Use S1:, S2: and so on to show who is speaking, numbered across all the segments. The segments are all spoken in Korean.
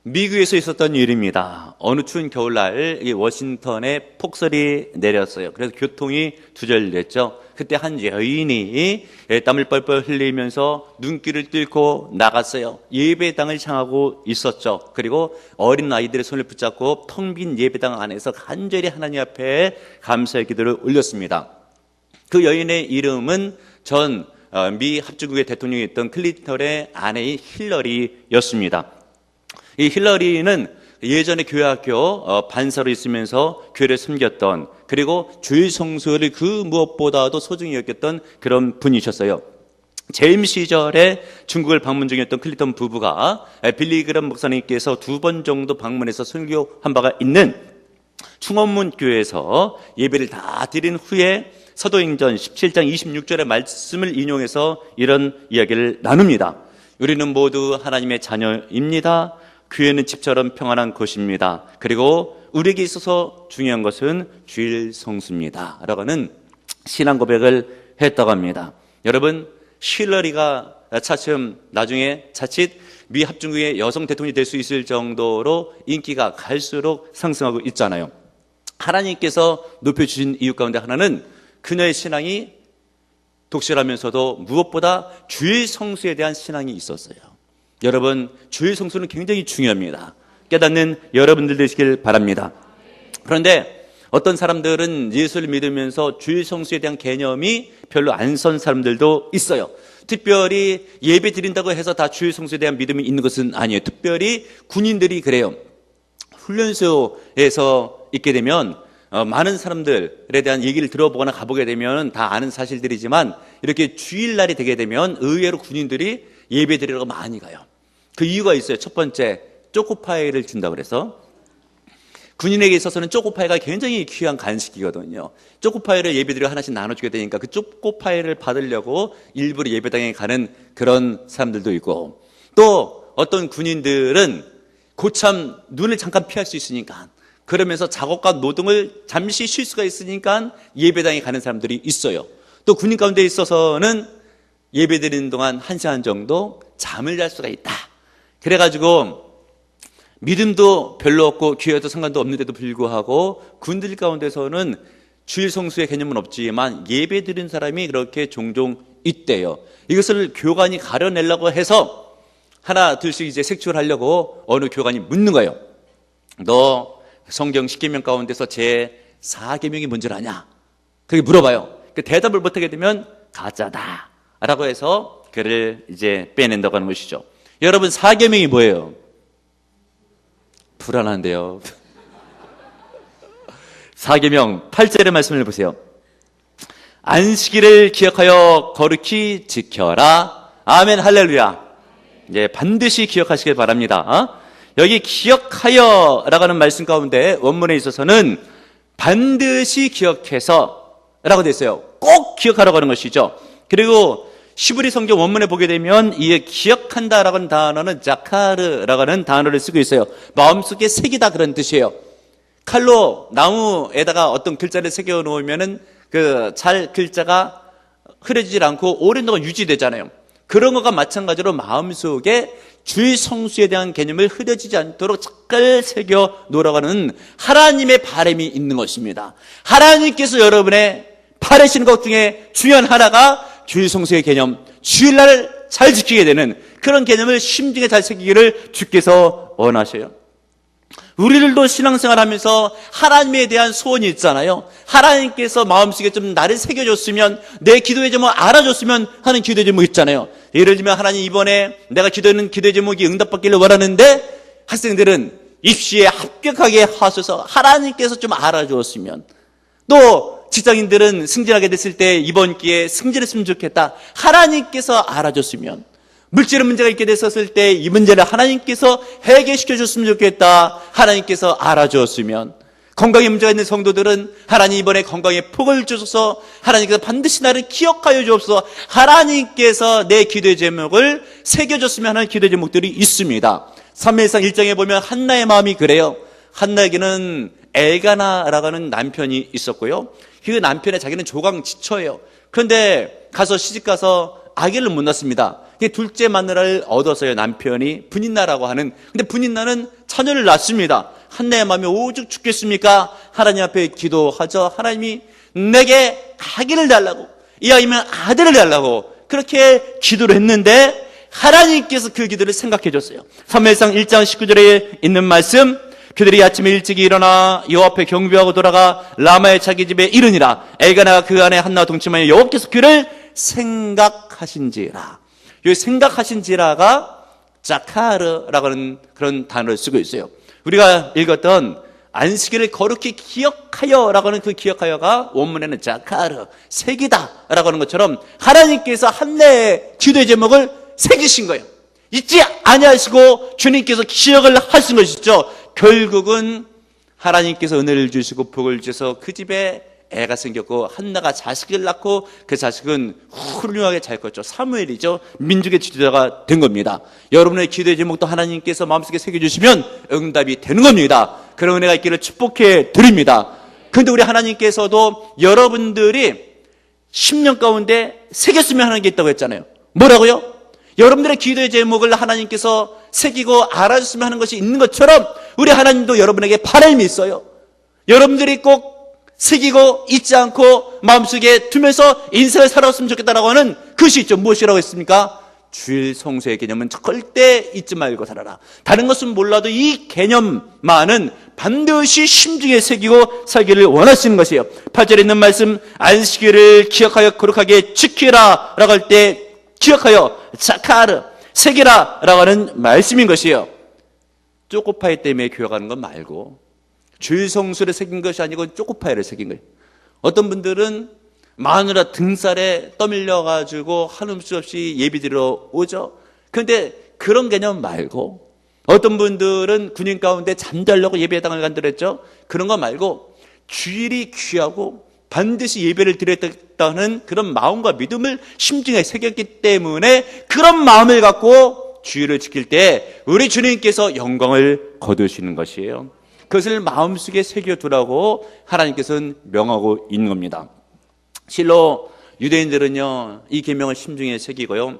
S1: 미국에서 있었던 일입니다. 어느 추운 겨울날 이 워싱턴에 폭설이 내렸어요. 그래서 교통이 두절됐죠. 그때 한 여인이 땀을 뻘뻘 흘리면서 눈길을 뚫고 나갔어요. 예배당을 향하고 있었죠. 그리고 어린 아이들의 손을 붙잡고 텅 빈 예배당 안에서 간절히 하나님 앞에 감사의 기도를 올렸습니다. 그 여인의 이름은 전 미 합중국의 대통령이었던 클린턴의 아내인 힐러리였습니다. 이 힐러리는 예전에 교회학교 반사로 있으면서 교회를 섬겼던, 그리고 주일 성수를 그 무엇보다도 소중히 여겼던 그런 분이셨어요. 재임 시절에 중국을 방문 중이었던 클린턴 부부가 빌리그람 목사님께서 2번 정도 방문해서 설교한 바가 있는 충원문 교회에서 예배를 다 드린 후에 사도행전 17장 26절의 말씀을 인용해서 이런 이야기를 나눕니다. 우리는 모두 하나님의 자녀입니다. 교회는 집처럼 평안한 곳입니다. 그리고 우리에게 있어서 중요한 것은 주일 성수입니다. 라고 하는 신앙 고백을 했다고 합니다. 여러분, 힐러리가 차츰 나중에 자칫 미 합중국의 여성 대통령이 될 수 있을 정도로 인기가 갈수록 상승하고 있잖아요. 하나님께서 높여주신 이유 가운데 하나는 그녀의 신앙이 독실하면서도 무엇보다 주일 성수에 대한 신앙이 있었어요. 여러분, 주일 성수는 굉장히 중요합니다. 깨닫는 여러분들 되시길 바랍니다. 그런데 어떤 사람들은 예수를 믿으면서 주일 성수에 대한 개념이 별로 안 선 사람들도 있어요. 특별히 예배 드린다고 해서 다 주일 성수에 대한 믿음이 있는 것은 아니에요. 특별히 군인들이 그래요. 훈련소에서 있게 되면 많은 사람들에 대한 얘기를 들어보거나 가보게 되면 다 아는 사실들이지만, 이렇게 주일날이 되게 되면 의외로 군인들이 예배 드리려고 많이 가요. 그 이유가 있어요. 첫 번째, 초코파이를 준다고 그래서. 군인에게 있어서는 초코파이가 굉장히 귀한 간식이거든요. 초코파이를 예배드리고 하나씩 나눠주게 되니까 그 초코파이를 받으려고 일부러 예배당에 가는 그런 사람들도 있고, 또 어떤 군인들은 고참 눈을 잠깐 피할 수 있으니까, 그러면서 작업과 노동을 잠시 쉴 수가 있으니까 예배당에 가는 사람들이 있어요. 또 군인 가운데 있어서는 예배드리는 동안 1시간 정도 잠을 잘 수가 있다. 그래가지고 믿음도 별로 없고 기회도 상관도 없는데도 불구하고 군들 가운데서는 주일 성수의 개념은 없지만 예배드리는 사람이 그렇게 종종 있대요. 이것을 교관이 가려내려고 해서 하나 둘씩 이제 색출을 하려고 어느 교관이 묻는 거예요. 너 성경 10계명 가운데서 제 4계명이 뭔 줄 아냐? 그렇게 물어봐요. 그 대답을 못하게 되면 가짜다 라고 해서 그를 이제 빼낸다고 하는 것이죠. 여러분, 4계명이 뭐예요? 불안한데요. 4계명 8절의 말씀을 보세요. 안식일을 기억하여 거룩히 지켜라. 아멘, 할렐루야. 예, 반드시 기억하시길 바랍니다. 여기 기억하여 라고 하는 말씀 가운데 원문에 있어서는 반드시 기억해서 라고 되어 있어요. 꼭 기억하라고 하는 것이죠. 그리고 시브리 성경 원문에 보게 되면 이 기억한다 라고 하는 단어는 자카르라고 하는 단어를 쓰고 있어요. 마음속에 새기다 그런 뜻이에요. 칼로 나무에다가 어떤 글자를 새겨 놓으면은 그 잘 글자가 흐려지질 않고 오랜 동안 유지되잖아요. 그런 것과 마찬가지로 마음속에 주일 성수에 대한 개념을 흐려지지 않도록 잘 새겨 놓으라고 하는 하나님의 바람이 있는 것입니다. 하나님께서 여러분의 바라시는 것 중에 중요한 하나가 주일 성수의 개념, 주일날을 잘 지키게 되는 그런 개념을 심중에 잘 새기기를 주께서 원하셔요. 우리들도 신앙생활하면서 하나님에 대한 소원이 있잖아요. 하나님께서 마음속에 좀 나를 새겨줬으면, 내 기도의 제목 알아줬으면 하는 기도의 제목 있잖아요. 예를 들면 하나님, 이번에 내가 기도하는 기도의 제목이 응답받기를 원하는데 학생들은 입시에 합격하게 하셔서 하나님께서 좀 알아주었으면, 또 직장인들은 승진하게 됐을 때 이번 기회에 승진했으면 좋겠다, 하나님께서 알아줬으면, 물질의 문제가 있게 됐었을 때 이 문제를 하나님께서 해결시켜 줬으면 좋겠다, 하나님께서 알아주었으면, 건강에 문제가 있는 성도들은 하나님 이번에 건강에 복을 주셔서 하나님께서 반드시 나를 기억하여 주옵소서, 하나님께서 내 기도의 제목을 새겨줬으면 하는 기도의 제목들이 있습니다. 사무엘상 1장에 보면 한나의 마음이 그래요. 한나에게는 엘가나라고 하는 남편이 있었고요. 그 남편의 자기는 조강지처예요. 그런데 가서 시집가서 아기를 못 낳습니다. 둘째 마누라를 얻었어요. 남편이 분인나라고 하는. 근데 분인나는 자녀를 낳습니다. 한나의 마음이 오죽 죽겠습니까? 하나님 앞에 기도하죠. 하나님이 내게 아기를 달라고, 이 아이면 아들을 달라고 그렇게 기도를 했는데 하나님께서 그 기도를 생각해 줬어요. 사무엘상 1장 19절에 있는 말씀, 그들이 아침에 일찍 일어나 여호와 앞에 경배하고 돌아가 라마의 자기 집에 이르니라. 엘가나가 그 안에 한나와 동침하여 여호와께서 그를 생각하신지라. 이 생각하신지라가 자카르라고 하는 그런 단어를 쓰고 있어요. 우리가 읽었던 안식일을 거룩히 기억하여라고 하는 그 기억하여가 원문에는 자카르, 새기다라고 하는 것처럼 하나님께서 한나의 기도의 제목을 새기신 거예요. 잊지 아니하시고 주님께서 기억을 하신 것이죠. 결국은 하나님께서 은혜를 주시고 복을 주셔서 그 집에 애가 생겼고 한나가 자식을 낳고 그 자식은 훌륭하게 잘 컸죠. 사무엘이죠. 민족의 지도자가 된 겁니다. 여러분의 기도의 제목도 하나님께서 마음속에 새겨주시면 응답이 되는 겁니다. 그런 은혜가 있기를 축복해 드립니다. 그런데 우리 하나님께서도 여러분들이 10년 가운데 새겼으면 하는 게 있다고 했잖아요. 뭐라고요? 여러분들의 기도의 제목을 하나님께서 새기고 알아줬으면 하는 것이 있는 것처럼 우리 하나님도 여러분에게 바람이 있어요. 여러분들이 꼭 새기고 잊지 않고 마음속에 두면서 인생을 살아왔으면 좋겠다라고 하는 그것이 있죠. 무엇이라고 했습니까? 주일 성수의 개념은 절대 잊지 말고 살아라. 다른 것은 몰라도 이 개념만은 반드시 심중에 새기고 살기를 원하시는 것이에요. 8절에 있는 말씀, 안식일을 기억하여 거룩하게 지키라 라고 할 때 기억하여 자카르, 새기라 라고 하는 말씀인 것이에요. 초코파이 때문에 교회가는 건 말고 주일 성수를 새긴 것이 아니고 초코파이를 새긴 거예요. 어떤 분들은 마누라 등살에 떠밀려가지고 한음 수 없이 예비드리러 오죠. 그런데 그런 개념 말고 어떤 분들은 군인 가운데 잠자려고 예배당을 간다랬죠. 그런 거 말고 주일이 귀하고 반드시 예배를 드렸다는 그런 마음과 믿음을 심중에 새겼기 때문에 그런 마음을 갖고 주일을 지킬 때 우리 주님께서 영광을 거두시는 것이에요. 그것을 마음속에 새겨두라고 하나님께서는 명하고 있는 겁니다. 실로 유대인들은요, 이 계명을 심중에 새기고요,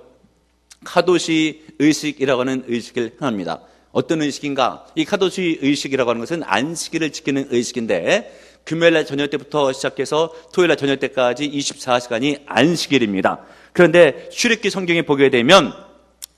S1: 카도시 의식이라고 하는 의식을 행합니다. 어떤 의식인가? 이 카도시 의식이라고 하는 것은 안식일을 지키는 의식인데 금요일날 저녁 때부터 시작해서 토요일날 저녁 때까지 24시간이 안식일입니다. 그런데 출애굽기 성경에 보게 되면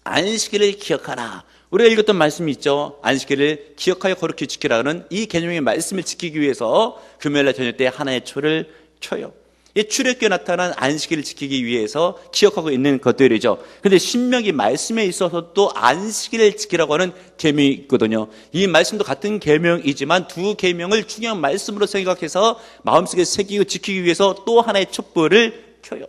S1: 안식일을 기억하라, 우리가 읽었던 말씀이 있죠. 안식일을 기억하여 거룩히 지키라는 이 개념의 말씀을 지키기 위해서 금요일날 저녁 때 하나의 초를 켜요. 이 출애굽기에 나타난 안식일을 지키기 위해서 기억하고 있는 것들이죠. 그런데 신명기 말씀에 있어서 또 안식일을 지키라고 하는 계명이 있거든요. 이 말씀도 같은 계명이지만 두 계명을 중요한 말씀으로 생각해서 마음속에 새기고 지키기 위해서 또 하나의 촛불을 켜요.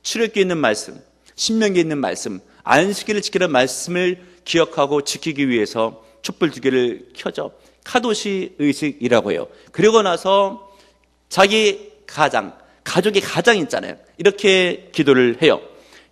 S1: 출애굽기에 있는 말씀, 신명기에 있는 말씀, 안식일을 지키라는 말씀을 기억하고 지키기 위해서 촛불 두 개를 켜죠. 카도시 의식이라고 해요. 그리고 나서 자기 가족의 가장 있잖아요. 이렇게 기도를 해요.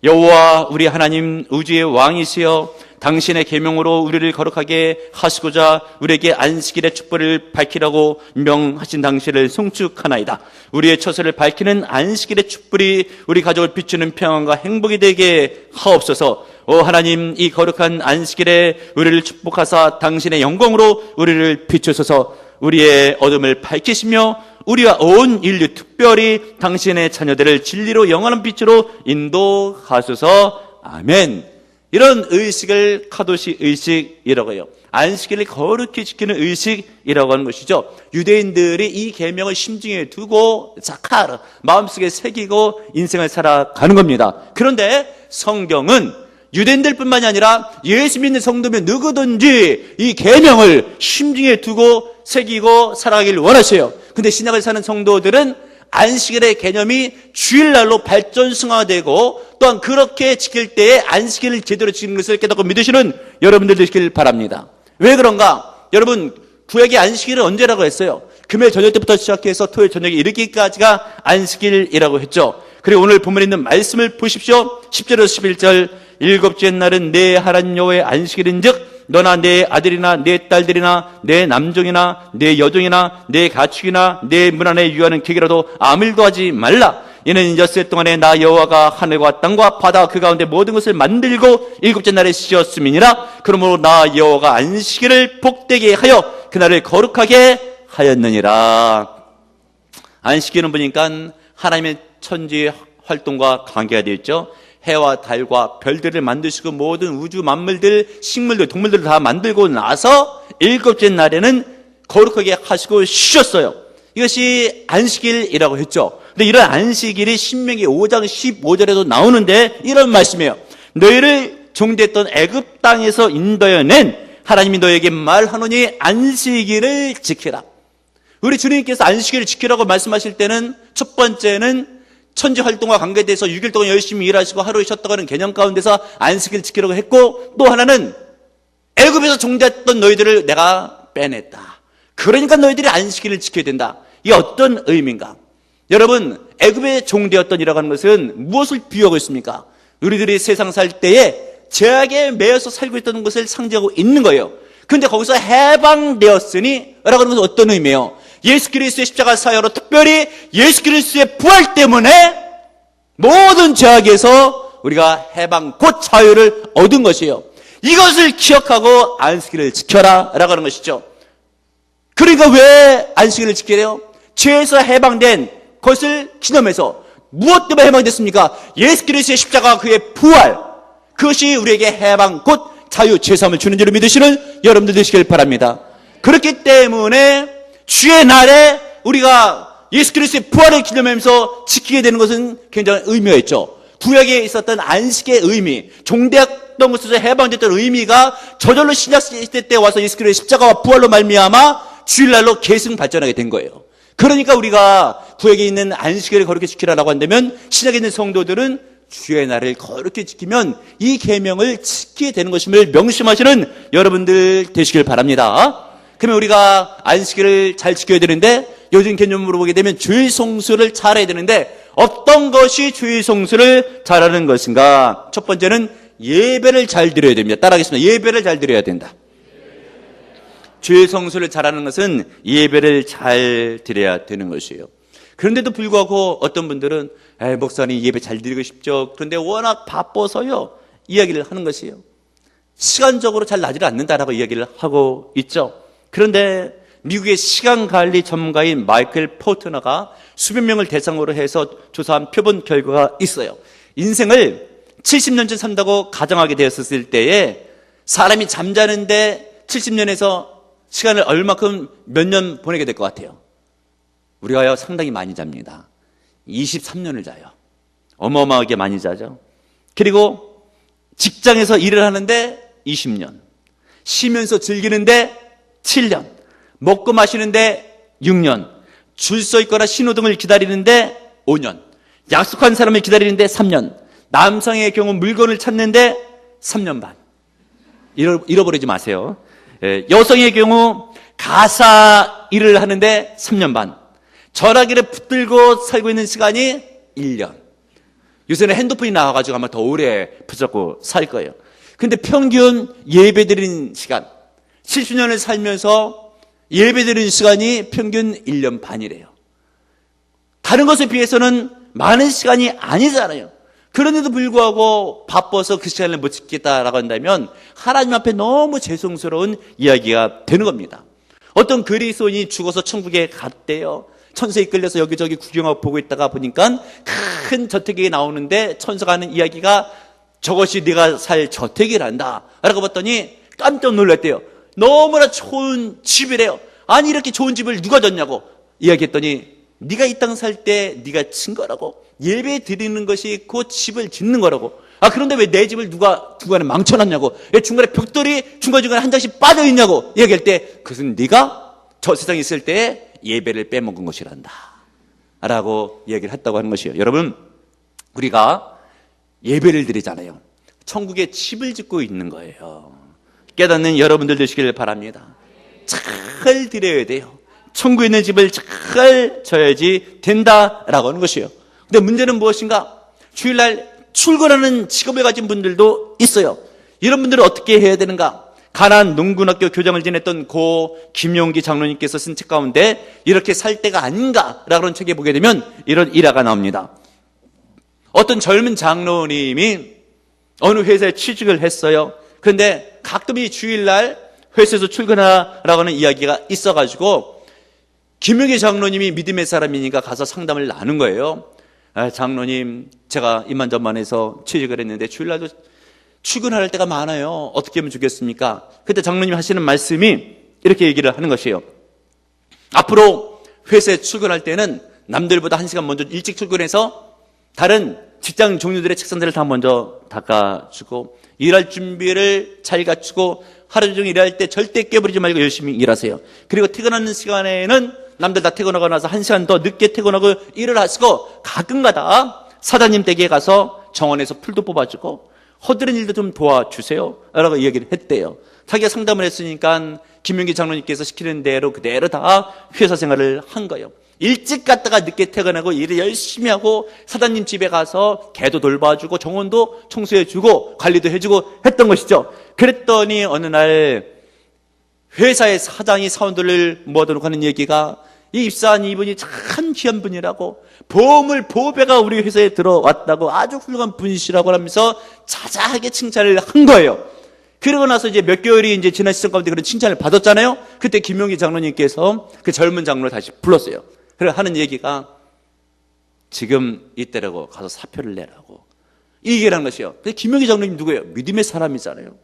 S1: 여호와 우리 하나님 우주의 왕이시여, 당신의 계명으로 우리를 거룩하게 하시고자 우리에게 안식일의 촛불을 밝히라고 명하신 당신을 송축하나이다. 우리의 처소를 밝히는 안식일의 촛불이 우리 가족을 비추는 평안과 행복이 되게 하옵소서. 오 하나님, 이 거룩한 안식일에 우리를 축복하사 당신의 영광으로 우리를 비추소서. 우리의 어둠을 밝히시며 우리와 온 인류, 특별히 당신의 자녀들을 진리로 영원한 빛으로 인도하소서. 아멘. 이런 의식을 카도시 의식이라고 해요. 안식일을 거룩히 지키는 의식이라고 하는 것이죠. 유대인들이 이 계명을 심중에 두고 자카르, 마음속에 새기고 인생을 살아가는 겁니다. 그런데 성경은 유대인들뿐만이 아니라 예수 믿는 성도면 누구든지 이 계명을 심중에 두고 새기고 살아가기를 원하셔요. 근데 신약을 사는 성도들은 안식일의 개념이 주일날로 발전승화되고 또한 그렇게 지킬 때에 안식일을 제대로 지키는 것을 깨닫고 믿으시는 여러분들 되시길 바랍니다. 왜 그런가? 여러분, 구약의 안식일은 언제라고 했어요? 금요일 저녁 때부터 시작해서 토요일 저녁에 이르기까지가 안식일이라고 했죠. 그리고 오늘 본문에 있는 말씀을 보십시오. 10절에서 11절, 일곱째 날은 내 하나님 여호와의 안식일인즉 너나 내 아들이나 내 딸들이나 내 남종이나 내 여종이나 내 가축이나 내 문 안에 유하는 객이라도 아무 일도 하지 말라. 이는 엿새 동안에 나 여호와가 하늘과 땅과 바다 그 가운데 모든 것을 만들고 일곱째 날에 쉬었음이니라. 그러므로 나 여호와가 안식일을 복되게 하여 그날을 거룩하게 하였느니라. 안식일은 보니까 하나님의 천지 활동과 관계가 되어 있죠. 해와 달과 별들을 만드시고 모든 우주 만물들, 식물들, 동물들을 다 만들고 나서 일곱째 날에는 거룩하게 하시고 쉬었어요. 이것이 안식일이라고 했죠. 근데 이런 안식일이 신명기 5장 15절에도 나오는데 이런 말씀이에요. 너희를 종되었던 애굽 땅에서 인도해 낸 하나님이 너에게 말하노니 안식일을 지키라. 우리 주님께서 안식일을 지키라고 말씀하실 때는 첫 번째는 천지 활동과 관계돼서 6일 동안 열심히 일하시고 하루 쉬었다고 하는 개념 가운데서 안식일을 지키라고 했고, 또 하나는 애굽에서 종되었던 너희들을 내가 빼냈다. 그러니까 너희들이 안식일을 지켜야 된다. 이게 어떤 의미인가? 여러분, 애굽에 종되었던이라고 하는 것은 무엇을 비유하고 있습니까? 우리들이 세상 살 때에 죄악에 매여서 살고 있던 것을 상징하고 있는 거예요. 그런데 거기서 해방되었으니 라고 하는 것은 어떤 의미예요? 예수 그리스도의 십자가 사역으로, 특별히 예수 그리스도의 부활 때문에 모든 죄악에서 우리가 해방 곧 자유를 얻은 것이에요. 이것을 기억하고 안식일을 지켜라 라고 하는 것이죠. 그러니까 왜 안식일을 지켜야 돼요? 죄에서 해방된 것을 기념해서. 무엇 때문에 해방됐습니까? 예수 그리스도의 십자가, 그의 부활, 그것이 우리에게 해방 곧 자유, 죄사함을 주는 줄을 믿으시는 여러분들 되시길 바랍니다. 그렇기 때문에 주의 날에 우리가 예수 그리스도의 부활을 기념하면서 지키게 되는 것은 굉장히 의미가 있죠. 구약에 있었던 안식의 의미, 종되었던 것에서 해방됐던 의미가 저절로 신약시대 때 와서 예수 그리스도의 십자가와 부활로 말미암아 주일날로 계승 발전하게 된 거예요. 그러니까 우리가 구약에 있는 안식일을 거룩히 지키라고 한다면 신약에 있는 성도들은 주의 날을 거룩히 지키면 이 계명을 지키게 되는 것임을 명심하시는 여러분들 되시길 바랍니다. 그러면 우리가 안식일을 잘 지켜야 되는데, 요즘 개념으로 보게 되면 주일 성수를 잘해야 되는데, 어떤 것이 주일 성수를 잘하는 것인가? 첫 번째는 예배를 잘 드려야 됩니다. 따라하겠습니다. 예배를 잘 드려야 된다. 주일 성수를 잘하는 것은 예배를 잘 드려야 되는 것이에요. 그런데도 불구하고 어떤 분들은 목사님 예배 잘 드리고 싶죠. 그런데 워낙 바빠서요 이야기를 하는 것이에요. 시간적으로 잘 나지를 않는다라고 이야기를 하고 있죠. 그런데 미국의 시간관리 전문가인 마이클 포트너가 수백 명을 대상으로 해서 조사한 표본 결과가 있어요. 인생을 70년쯤 산다고 가정하게 되었을 때에 사람이 잠자는데 70년에서 시간을 얼마큼 몇 년 보내게 될 것 같아요? 우리가요 상당히 많이 잡니다. 23년을 자요. 어마어마하게 많이 자죠. 그리고 직장에서 일을 하는데 20년, 쉬면서 즐기는데 7년, 먹고 마시는데 6년, 줄 서 있거나 신호등을 기다리는데 5년, 약속한 사람을 기다리는데 3년, 남성의 경우 물건을 찾는데 3년 반. 잃어버리지 마세요. 여성의 경우 가사 일을 하는데 3년 반, 전화기를 붙들고 살고 있는 시간이 1년. 요새는 핸드폰이 나와가지고 아마 더 오래 붙잡고 살 거예요. 근데 평균 예배드리는 시간, 70년을 살면서 예배드리는 시간이 평균 1년 반이래요. 다른 것에 비해서는 많은 시간이 아니잖아요. 그런데도 불구하고 바빠서 그 시간을 못 지키겠다라고 한다면 하나님 앞에 너무 죄송스러운 이야기가 되는 겁니다. 어떤 그리스도인이 죽어서 천국에 갔대요. 천사에 끌려서 여기저기 구경하고 보고 있다가 보니까 큰 저택이 나오는데 천사가 하는 이야기가 저것이 네가 살 저택이란다 라고 봤더니 깜짝 놀랐대요. 너무나 좋은 집이래요. 아니 이렇게 좋은 집을 누가 줬냐고 이야기했더니 네가 이 땅 살 때 네가 친 거라고. 예배 드리는 것이 그 집을 짓는 거라고. 그런데 왜 내 집을 누가 중간에 망쳐놨냐고. 왜 중간에 벽돌이 중간중간에 한 장씩 빠져있냐고 이야기할 때 그것은 네가 저 세상에 있을 때 예배를 빼먹은 것이란다 라고 이야기를 했다고 하는 것이에요. 여러분, 우리가 예배를 드리잖아요. 천국에 집을 짓고 있는 거예요. 깨닫는 여러분들 되시길 바랍니다. 잘 드려야 돼요. 천국에 있는 집을 잘 져야지 된다라고 하는 것이에요. 근데 문제는 무엇인가? 주일날 출근하는 직업을 가진 분들도 있어요. 이런 분들은 어떻게 해야 되는가? 가나안 농군학교 교장을 지냈던 고 김용기 장로님께서 쓴 책 가운데 이렇게 살 때가 아닌가라는 책에 보게 되면 이런 일화가 나옵니다. 어떤 젊은 장로님이 어느 회사에 취직을 했어요. 그런데 가끔 이 주일날 회사에서 출근하라고 하는 이야기가 있어가지고 김용희 장로님이 믿음의 사람이니까 가서 상담을 나눈 거예요. 장로님, 제가 이만저만해서 취직을 했는데 주일날도 출근할 때가 많아요. 어떻게 하면 좋겠습니까? 그때 장로님 하시는 말씀이 이렇게 얘기를 하는 것이에요. 앞으로 회사에 출근할 때는 남들보다 1시간 먼저 일찍 출근해서 다른 직장 종류들의 책상들을 다 먼저 닦아주고 일할 준비를 잘 갖추고 하루 종일 일할 때 절대 깨버리지 말고 열심히 일하세요. 그리고 퇴근하는 시간에는 남들 다 퇴근하고 나서 1시간 더 늦게 퇴근하고 일을 하시고 가끔가다 사장님 댁에 가서 정원에서 풀도 뽑아주고 허드렛 일도 좀 도와주세요 라고 이야기를 했대요. 자기가 상담을 했으니까 김용기 장로님께서 시키는 대로 그대로 다 회사 생활을 한 거예요. 일찍 갔다가 늦게 퇴근하고 일을 열심히 하고 사장님 집에 가서 개도 돌봐주고 정원도 청소해주고 관리도 해주고 했던 것이죠. 그랬더니 어느 날 회사의 사장이 사원들을 모아놓고 하는 얘기가 이 입사한 이분이 참 귀한 분이라고 보배가 우리 회사에 들어왔다고 아주 훌륭한 분이시라고 하면서 자자하게 칭찬을 한 거예요. 그러고 나서 이제 몇 개월이 이제 지난 시점 가운데 그런 칭찬을 받았잖아요. 그때 김용기 장로님께서 그 젊은 장로를 다시 불렀어요. 그래서 하는 얘기가 지금 이때라고 가서 사표를 내라고 이 얘기를 하는 것이요. 근데 김용기 장로님 누구예요? 믿음의 사람이잖아요.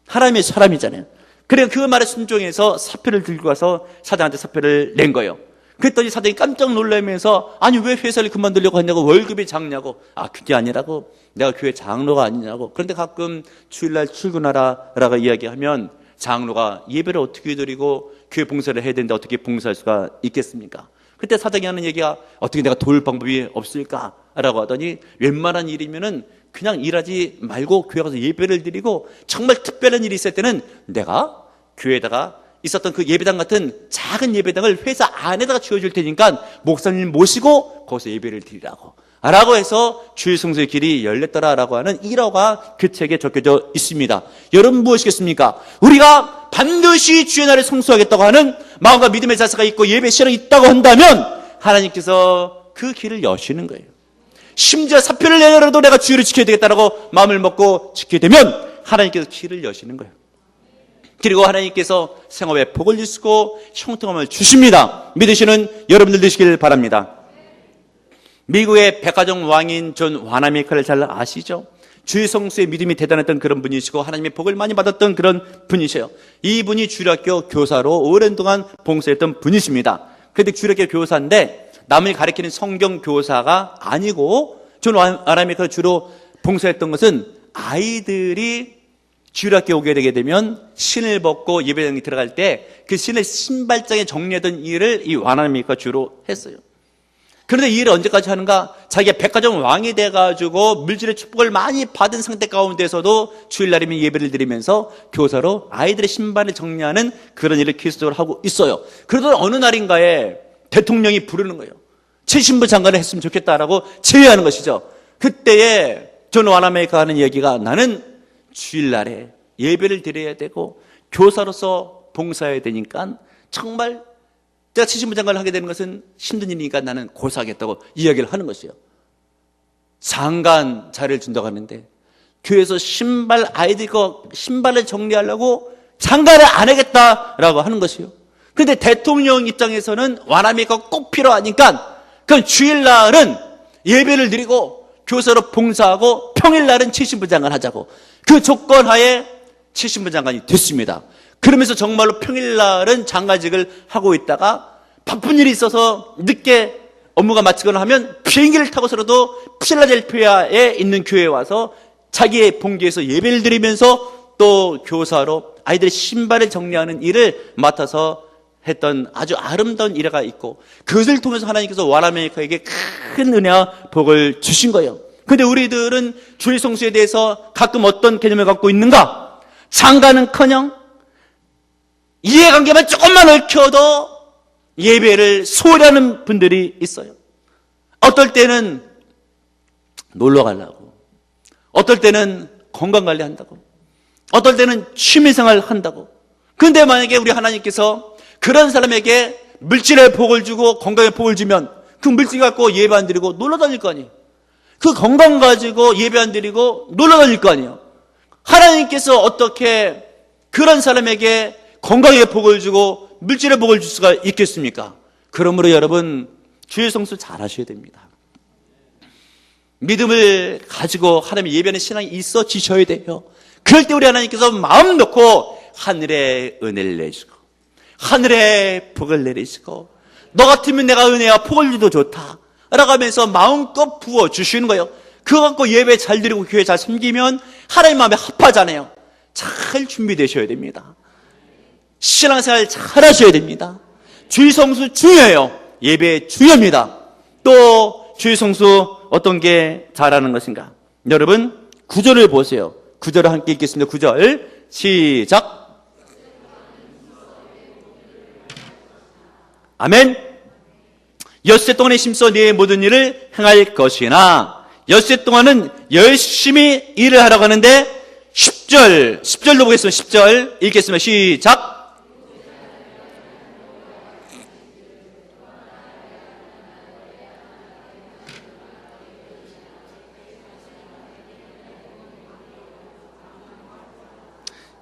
S1: 하나님의 사람이잖아요. 그러니까 그 말에 순종해서 사표를 들고 가서 사장한테 사표를 낸 거예요. 그랬더니 사장이 깜짝 놀라면서 아니 왜 회사를 그만두려고 했냐고 월급이 작냐고 그게 아니라고 내가 교회 장로가 아니냐고 그런데 가끔 주일날 출근하라 라고 이야기하면 장로가 예배를 어떻게 드리고 교회 봉사를 해야 되는데 어떻게 봉사할 수가 있겠습니까? 그때 사장이 하는 얘기가 어떻게 내가 도울 방법이 없을까? 라고 하더니 웬만한 일이면은 그냥 일하지 말고 교회 가서 예배를 드리고 정말 특별한 일이 있을 때는 내가 교회에다가 있었던 그 예배당 같은 작은 예배당을 회사 안에다가 지어줄 테니까 목사님 모시고 거기서 예배를 드리라고 라고 해서 주일 성수의 길이 열렸더라라고 하는 일화가 그 책에 적혀져 있습니다. 여러분 무엇이겠습니까? 우리가 반드시 주의 날을 성수하겠다고 하는 마음과 믿음의 자세가 있고 예배 실력이 있다고 한다면 하나님께서 그 길을 여시는 거예요. 심지어 사표를 내더라도 내가 주의를 지켜야 되겠다라고 마음을 먹고 지키게 되면 하나님께서 길을 여시는 거예요. 그리고 하나님께서 생업에 복을 주시고 형통함을 주십니다. 믿으시는 여러분들 되시길 바랍니다. 미국의 백화점 왕인 존 와나메이커를 잘 아시죠? 주일 성수의 믿음이 대단했던 그런 분이시고 하나님의 복을 많이 받았던 그런 분이세요. 이분이 주일학교 교사로 오랜 동안 봉사했던 분이십니다. 그런데 주일학교 교사인데 남을 가르치는 성경 교사가 아니고 존 와나메이커가 주로 봉사했던 것은 아이들이 주일학교 오게 되게 되면 신을 벗고 예배당에 들어갈 때 그 신을 신발장에 정리하던 일을 이 와나메이커가 주로 했어요. 그런데 이 일을 언제까지 하는가? 자기가 백화점 왕이 돼가지고 물질의 축복을 많이 받은 상태 가운데서도 주일날이면 예배를 드리면서 교사로 아이들의 신발을 정리하는 그런 일을 계속적으로 하고 있어요. 그러던 어느 날인가에 대통령이 부르는 거예요. 최신부 장관을 했으면 좋겠다라고 제의하는 것이죠. 그때에 존 와나메이커가 하는 얘기가 나는 주일날에 예배를 드려야 되고 교사로서 봉사해야 되니까 정말 제가 최신부 장관을 하게 되는 것은 힘든 일이니까 나는 고사하겠다고 이야기를 하는 것이에요. 장관 자리를 준다고 하는데 교회에서 아이들 거 신발을 정리하려고 장관을 안 하겠다라고 하는 것이에요. 그런데 대통령 입장에서는 와나메이커가 꼭 필요하니까 그럼 주일날은 예배를 드리고 교사로 봉사하고 평일날은 최신부 장관 하자고 그 조건 하에 최신부 장관이 됐습니다. 그러면서 정말로 평일날은 장관직을 하고 있다가 바쁜 일이 있어서 늦게 업무가 마치거나 하면 비행기를 타고서라도 필라델피아에 있는 교회에 와서 자기의 본교에서 예배를 드리면서 또 교사로 아이들의 신발을 정리하는 일을 맡아서 했던 아주 아름다운 일화가 있고 그것을 통해서 하나님께서 와나메이커에게 큰 은혜와 복을 주신 거예요. 그런데 우리들은 주일 성수에 대해서 가끔 어떤 개념을 갖고 있는가? 장가는커녕 이해관계만 조금만 얽혀도 예배를 소홀히 하는 분들이 있어요. 어떨 때는 놀러 가려고, 어떨 때는 건강관리 한다고, 어떨 때는 취미생활 한다고. 그런데 만약에 우리 하나님께서 그런 사람에게 물질의 복을 주고 건강의 복을 주면 그 물질 갖고 예배 안 드리고 놀러 다닐 거 아니에요. 그 건강 가지고 예배 안 드리고 놀러 다닐 거 아니에요. 하나님께서 어떻게 그런 사람에게 건강의 복을 주고 물질의 복을 줄 수가 있겠습니까? 그러므로 여러분, 주일 성수 잘 하셔야 됩니다. 믿음을 가지고 하나님의 예배하는 신앙이 있어지셔야 돼요. 그럴 때 우리 하나님께서 마음 놓고 하늘의 은혜를 내시고 하늘의 복을 내리시고 너 같으면 내가 은혜와 복을 줘도 좋다 라고 하면서 마음껏 부어주시는 거예요. 그거 갖고 예배 잘 드리고 교회 잘 섬기면 하나님 마음에 합하잖아요. 잘 준비되셔야 됩니다. 신앙생활 잘 하셔야 됩니다. 주일 성수 중요해요. 예배 중요합니다. 또 주일 성수 어떤 게 잘하는 것인가? 여러분, 9절을 보세요. 9절을 함께 읽겠습니다. 9절 시작. 아멘. 엿새 동안에 힘써 네 모든 일을 행할 것이나, 엿새 동안은 열심히 일을 하라고 하는데 10절로 보겠습니다. 10절 읽겠습니다. 시작.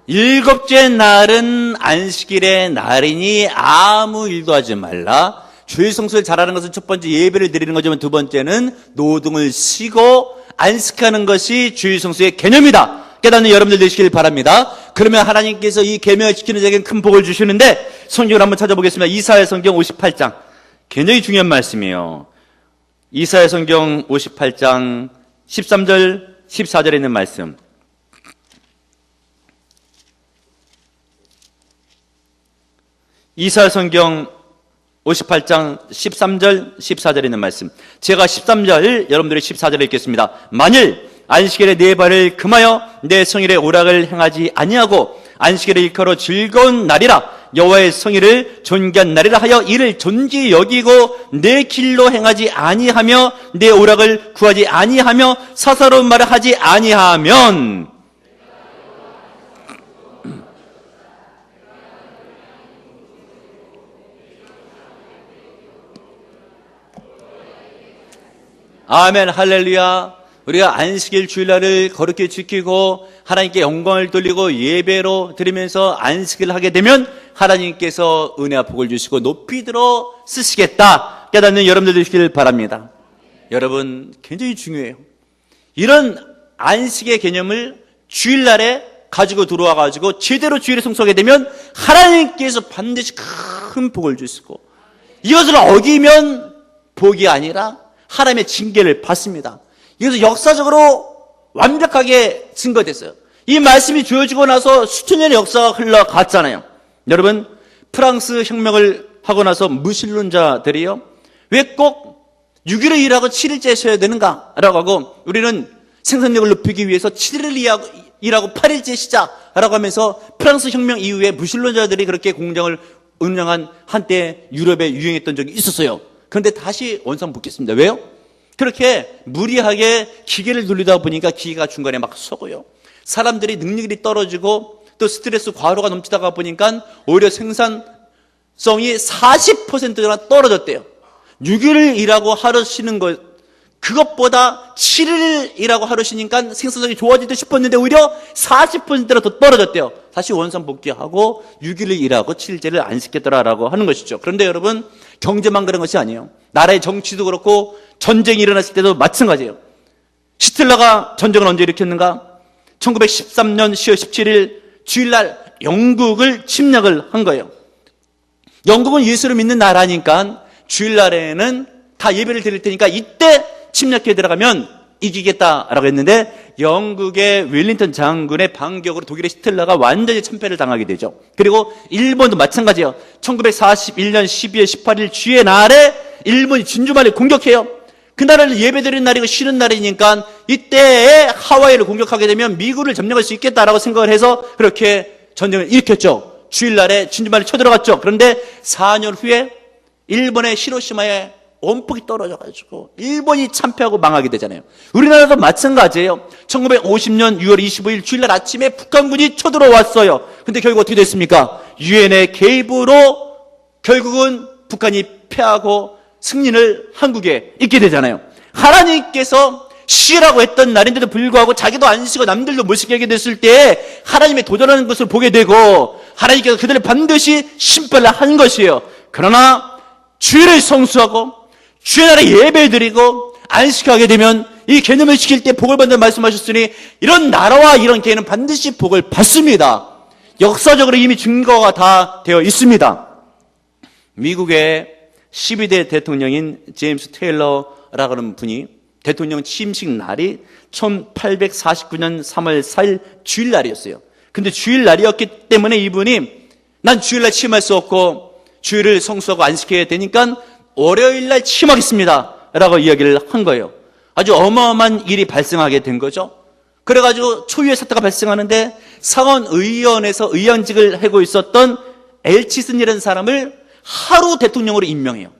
S1: 일곱째 날은 안식일의 날이니 아무 일도 하지 말라. 주일 성수를 잘하는 것은 첫 번째 예배를 드리는 거지만 두 번째는 노동을 쉬고 안식하는 것이 주일 성수의 개념이다. 깨닫는 여러분들 되시길 바랍니다. 그러면 하나님께서 이 계명을 지키는 자에게는 큰 복을 주시는데 성경을 한번 찾아보겠습니다. 이사야 성경 58장. 굉장히 중요한 말씀이에요. 이사야 성경 58장 13절 14절에 있는 말씀. 이사야 성경 58장 13절 14절에 있는 말씀. 제가 13절, 여러분들이 14절을 읽겠습니다. 만일 안식일에 네 발을 금하여 내 성일의 오락을 행하지 아니하고 안식일을 일컬어 즐거운 날이라 여호와의 성일을 존귀한 날이라 하여 이를 존귀 여기고 내 길로 행하지 아니하며 내 오락을 구하지 아니하며 사사로운 말을 하지 아니하면 아멘, 할렐루야. 우리가 안식일 주일날을 거룩히 지키고 하나님께 영광을 돌리고 예배로 드리면서 안식일을 하게 되면 하나님께서 은혜와 복을 주시고 높이 들어 쓰시겠다 깨닫는 여러분들 되시길 바랍니다. 여러분, 굉장히 중요해요. 이런 안식의 개념을 주일날에 가지고 들어와가지고 제대로 주일에 성수하게 되면 하나님께서 반드시 큰 복을 주시고, 이것을 어기면 복이 아니라 하나님의 징계를 받습니다. 이것은 역사적으로 완벽하게 증거됐어요. 이 말씀이 주어지고 나서 수천 년의 역사가 흘러갔잖아요. 여러분, 프랑스 혁명을 하고 나서 무신론자들이요, 왜 꼭 6일을 일하고 7일째 쉬어야 되는가? 라고 하고, 우리는 생산력을 높이기 위해서 7일을 일하고 8일째 쉬자라고 하면서 프랑스 혁명 이후에 무신론자들이 그렇게 공장을 운영한 한때 유럽에 유행했던 적이 있었어요. 그런데 다시 원상복귀했습니다. 왜요? 그렇게 무리하게 기계를 돌리다 보니까 기계가 중간에 막 쏘고요. 사람들이 능력이 떨어지고 또 스트레스 과로가 넘치다가 보니까 오히려 생산성이 40%나 떨어졌대요. 6일을 일하고 하루 쉬는 것, 그것보다 7일 일하고 하루 쉬니까 생산성이 좋아지듯 싶었는데 오히려 40%나 더 떨어졌대요. 다시 원상복귀하고 6일을 일하고 7일째를 안 시켰더라라고 하는 것이죠. 그런데 여러분, 경제만 그런 것이 아니에요. 나라의 정치도 그렇고 전쟁이 일어났을 때도 마찬가지예요. 히틀러가 전쟁을 언제 일으켰는가? 1913년 10월 17일 주일날 영국을 침략을 한 거예요. 영국은 예수를 믿는 나라니까 주일날에는 다 예배를 드릴 테니까 이때 침략해 들어가면 이기겠다라고 했는데 영국의 웰링턴 장군의 반격으로 독일의 히틀러가 완전히 참패를 당하게 되죠. 그리고 일본도 마찬가지예요. 1941년 12월 18일 주의 날에 일본이 진주만을 공격해요. 그 나라를 예배드리는 날이고 쉬는 날이니까 이때에 하와이를 공격하게 되면 미국을 점령할 수 있겠다라고 생각을 해서 그렇게 전쟁을 일으켰죠. 주일날에 진주만을 쳐들어갔죠. 그런데 4년 후에 일본의 히로시마에 원폭이 떨어져가지고 일본이 참패하고 망하게 되잖아요. 우리나라도 마찬가지예요. 1950년 6월 25일 주일날 아침에 북한군이 쳐들어왔어요. 근데 결국 어떻게 됐습니까? 유엔의 개입으로 결국은 북한이 패하고 승리를 한국에 있게 되잖아요. 하나님께서 쉬라고 했던 날인데도 불구하고 자기도 안 쉬고 남들도 못 쉬게 하게 됐을 때 하나님의 도전하는 것을 보게 되고 하나님께서 그들을 반드시 심판을 한 것이에요. 그러나 주일을 성수하고 주의 날에 예배 드리고 안식하게 하게 되면 이 개념을 지킬 때 복을 받는다고 말씀하셨으니 이런 나라와 이런 개는 반드시 복을 받습니다. 역사적으로 이미 증거가 다 되어 있습니다. 미국의 12대 대통령인 제임스 테일러라고 하는 분이 대통령 취임식 날이 1849년 3월 4일 주일날이었어요. 근데 주일날이었기 때문에 이분이 난 주일날 취임할 수 없고 주일을 성수하고 안식해야 되니까 월요일날 취임하겠습니다 라고 이야기를 한 거예요. 아주 어마어마한 일이 발생하게 된 거죠. 그래가지고 초유의 사태가 발생하는데 상원의원에서 의원직을 하고 있었던 엘치슨이라는 사람을 하루 대통령으로 임명해요.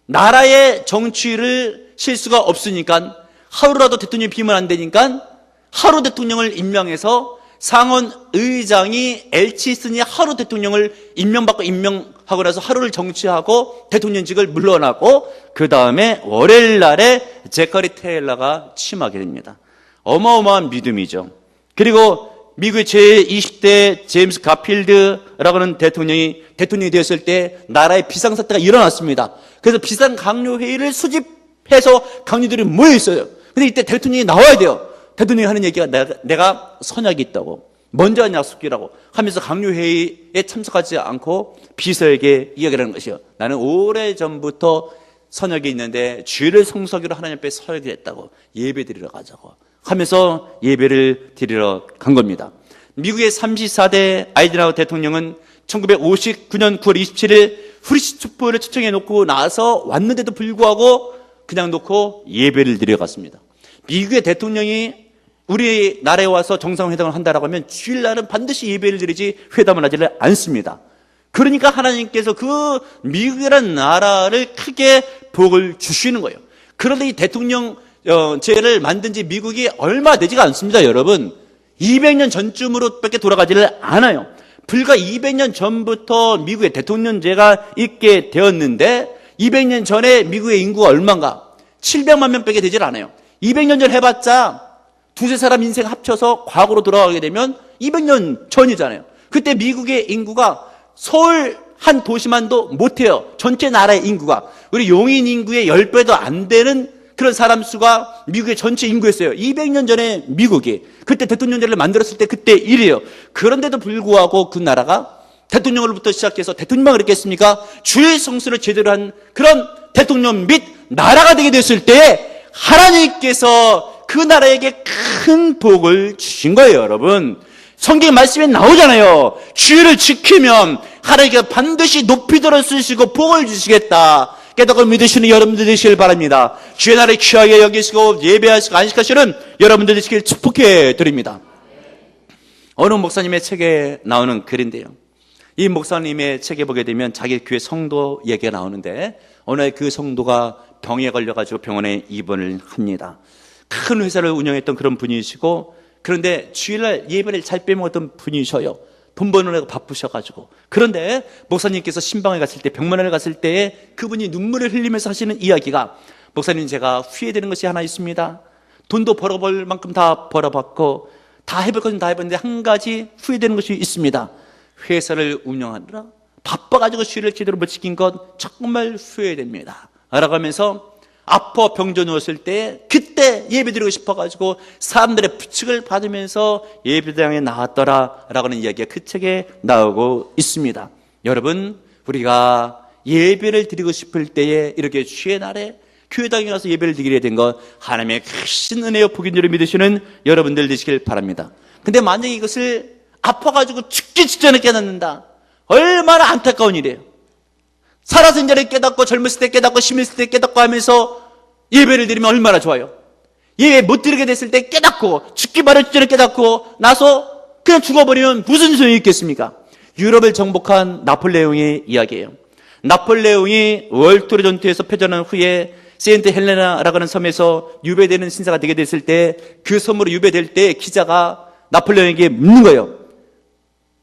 S1: 나라의 정치를 실 수가 없으니까 하루라도 대통령이 비면 안 되니까 하루 대통령을 임명해서 상원 의장이 엘치슨이 하루 대통령을 임명하고 나서 하루를 정치하고 대통령직을 물러나고 그 다음에 월요일 날에 제커리 테일러가 취임하게 됩니다. 어마어마한 믿음이죠. 그리고 미국의 제20대 제임스 가필드라고 하는 대통령이 되었을 때 나라에 비상사태가 일어났습니다. 그래서 비상강요회의를 수집해서 강요들이 모여 있어요. 근데 이때 대통령이 나와야 돼요. 대통령이 하는 얘기가 내가 선약이 있다고 먼저 한 약속이라고 하면서 강요회의에 참석하지 않고 비서에게 이야기를 하는 것이요. 나는 오래전부터 선약이 있는데 주일을 성수하기로 하나님 앞에 서약을 했다고 예배 드리러 가자고 하면서 예배를 드리러 간 겁니다. 미국의 34대 아이젠하워 대통령은 1959년 9월 27일 후르시초프를 초청해 놓고 나서 왔는데도 불구하고 그냥 놓고 예배를 드려 갔습니다. 미국의 대통령이 우리나라에 와서 정상회담을 한다라고 하면 주일날은 반드시 예배를 드리지 회담을 하지를 않습니다. 그러니까 하나님께서 그 미국이라는 나라를 크게 복을 주시는 거예요. 그런데 이 대통령제를 만든 지 미국이 얼마 되지가 않습니다, 여러분. 200년 전쯤으로 밖에 돌아가지를 않아요. 불과 200년 전부터 미국의 대통령제가 있게 되었는데 200년 전에 미국의 인구가 얼마인가? 700만 명밖에 되질 않아요. 200년 전 해봤자 두세 사람 인생 합쳐서 과거로 돌아가게 되면 200년 전이잖아요. 그때 미국의 인구가 서울 한 도시만도 못해요. 전체 나라의 인구가. 우리 용인 인구의 10배도 안 되는 그런 사람 수가 미국의 전체 인구였어요. 200년 전에 미국이. 그때 대통령제를 만들었을 때 그때 일이에요. 그런데도 불구하고 그 나라가 대통령으로부터 시작해서 대통령만 그랬겠습니까? 주일 성수를 제대로 한 그런 대통령 및 나라가 되게 됐을 때 하나님께서 그 나라에게 큰 복을 주신 거예요, 여러분. 성경 말씀에 나오잖아요. 주일을 지키면 하나님께서 반드시 높이 들어 쓰시고 복을 주시겠다. 깨닫고 믿으시는 여러분들 되시길 바랍니다. 주의 날을 귀하게 여기시고 예배하시고 안식하시는 여러분들 되시길 축복해 드립니다. 어느 목사님의 책에 나오는 글인데요. 이 목사님의 책에 보게 되면 자기 교회 성도 얘기가 나오는데 어느 날 그 성도가 병에 걸려가지고 병원에 입원을 합니다. 큰 회사를 운영했던 그런 분이시고 그런데 주일날 예배를 잘 빼먹었던 분이셔요. 돈 버느라고 바쁘셔가지고. 그런데 목사님께서 신방에 갔을 때 병문안에 갔을 때에 그분이 눈물을 흘리면서 하시는 이야기가 목사님 제가 후회되는 것이 하나 있습니다. 돈도 벌어볼 만큼 다 벌어봤고 다 해볼 것은 다 해봤는데 한 가지 후회되는 것이 있습니다. 회사를 운영하느라 바빠가지고 주일을 제대로 못 지킨 것 정말 후회됩니다 라고 하면서 아파 병져 누웠을 때 그때 예배드리고 싶어가지고 사람들의 부축을 받으면서 예배당에 나왔더라 라고 하는 이야기가 그 책에 나오고 있습니다. 여러분 우리가 예배를 드리고 싶을 때에 이렇게 주의 날에 교회당에 가서 예배를 드리게 된 것 하나님의 크신 은혜요 복인 줄 믿으시는 여러분들 되시길 바랍니다. 근데 만약에 이것을 아파가지고 죽기 직전에 깨닫는다. 얼마나 안타까운 일이에요. 살아서 전에 깨닫고 젊었을 때 깨닫고 심했을 때 깨닫고 하면서 예배를 드리면 얼마나 좋아요. 예배 못 드리게 됐을 때 깨닫고 죽기 바로 직전에 깨닫고 나서 그냥 죽어버리면 무슨 소용이 있겠습니까? 유럽을 정복한 나폴레옹의 이야기예요. 나폴레옹이 월투르 전투에서 패전한 후에 세인트 헬레나라고 하는 섬에서 유배되는 신사가 되게 됐을 때 그 섬으로 유배될 때 기자가 나폴레옹에게 묻는 거예요.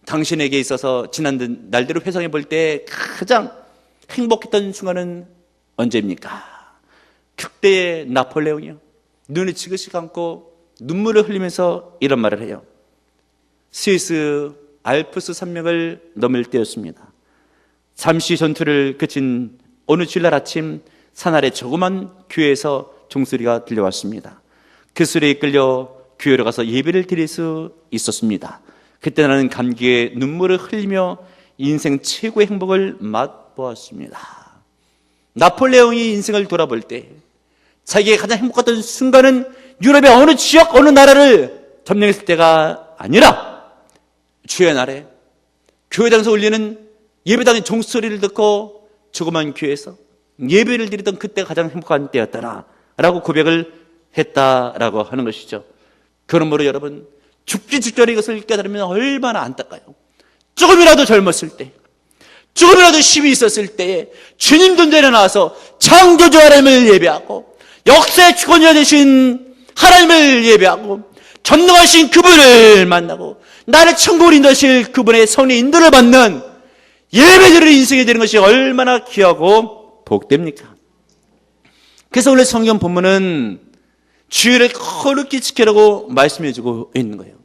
S1: 당신에게 있어서 지난 날들을 회상해 볼 때 가장 행복했던 순간은 언제입니까? 그때의 나폴레옹이요. 눈을 지그시 감고 눈물을 흘리면서 이런 말을 해요. 스위스 알프스 산맥을 넘을 때였습니다. 잠시 전투를 그친 어느 주일날 아침 산 아래 조그만 교회에서 종소리가 들려왔습니다. 그 소리에 이끌려 교회로 가서 예배를 드릴 수 있었습니다. 그때 나는 감기에 눈물을 흘리며 인생 최고의 행복을 맛보았습니다. 나폴레옹이 인생을 돌아볼 때 자기의 가장 행복했던 순간은 유럽의 어느 지역 어느 나라를 점령했을 때가 아니라 주의 날에 교회당에서 울리는 예배당의 종소리를 듣고 조그만 교회에서 예배를 드리던 그때가 가장 행복한 때였다라 라고 고백을 했다라고 하는 것이죠. 그러므로 여러분, 죽기 직전에 이것을 깨달으면 얼마나 안타까요. 조금이라도 젊었을 때, 조금이라도 힘이 있었을 때에 주님 존재에 나와서 창조주 하나님을 예배하고 역사의 주권자 되신 하나님을 예배하고 전능하신 그분을 만나고 나를 천국으로 인도하실 그분의 성의 인도를 받는 예배드리는 인생이 되는 것이 얼마나 귀하고 복됩니까? 그래서 원래 성경 본문은 주일을 거룩히 지키라고 말씀해주고 있는 거예요.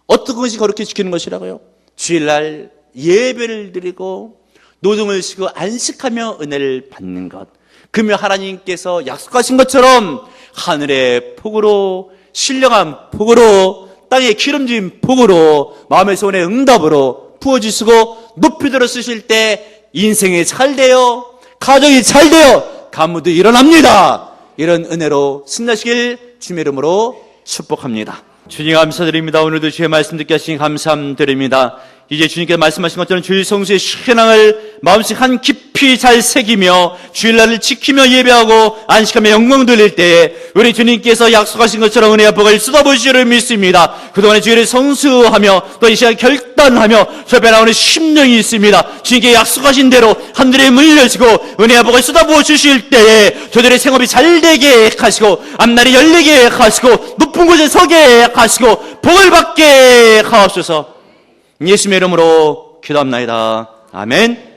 S1: 어떤 것이 거룩히 지키는 것이라고요? 주일날 예배를 드리고 노동을 쉬고 안식하며 은혜를 받는 것. 그러면 하나님께서 약속하신 것처럼 하늘의 복으로, 신령한 복으로, 땅의 기름진 복으로, 마음의 소원의 응답으로 부어주시고 높이 들어 쓰실 때 인생이 잘 돼요, 가정이 잘 돼요, 가문도 일어납니다. 이런 은혜로 승리하시길 주님의 이름으로 축복합니다. 주님 감사드립니다. 오늘도 주의 말씀 듣게 하시니 감사드립니다. 이제 주님께서 말씀하신 것처럼 주일 성수의 신앙을 마음속 한 깊이 잘 새기며 주일날을 지키며 예배하고 안식하며 영광 돌릴 때에 우리 주님께서 약속하신 것처럼 은혜와 복을 쏟아부으시리를 믿습니다. 그동안에 주일을 성수하며 또 이 시간 결단하며 저 앞에 나오는 심령이 있습니다. 주님께 약속하신 대로 하늘의 문을 여시고 은혜와 복을 쏟아부어 주실 때에 저들의 생업이 잘 되게 하시고 앞날이 열리게 하시고 높은 곳에 서게 하시고 복을 받게 하옵소서. 예수님의 이름으로 기도합나이다. 아멘.